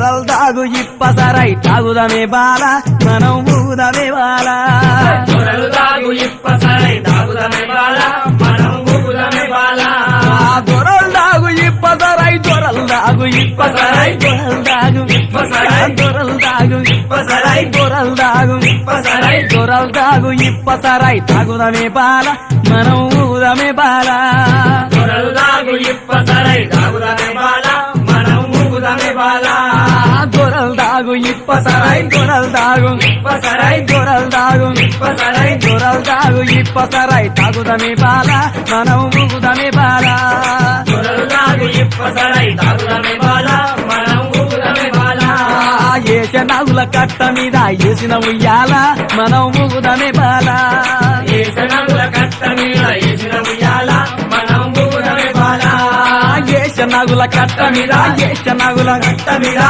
దొరల్ దాగు ఇప్పసరై తాగుదమే బాల మనం ఊగుదమే బాల దొరలు దాగు ఇప్పసరై తాగుదమే బాల మనం ఊగుదమే బాల దొరల్ దాగు ఇప్పసరై దొరల్ దాగు ఇప్పసరై దొరల్ దాగు ఇప్పసరై దొరల్ దాగు ఇప్పసరై దొరల్ దాగు ఇప్పసరై దొరల్ దాగు ఇప్పసరై తాగుదమే బాల మనం ఊగుదమే బాల దొరలు దాగు ఇప్పసరై తాగుదమే బాల మనం ఊగుదమే బాల దొరల్ దాగు ఇప్పసరై దొరల్ దాగు ఇప్పసరై దొరల్ దాగు ఇప్పసరై దొరల్ దాగు ఇప్పసరై తాగుదమే బాల మనం ఊగుదమే బాల దొరలు దాగు ఇప్పసరై తాగుదమే బాల మనం ఊగుదమే బాల ఏష నాగుల కట్ట మీద ఏసిన ఉయ్యాల మనం ఊగుదమే బాల ఏసనముల కట్ట మీద ఏసిన ఉయ్యాల మనం ఊగుదమే బాల ఏష నాగుల కట్ట మీద ఏష నాగుల కట్ట మీద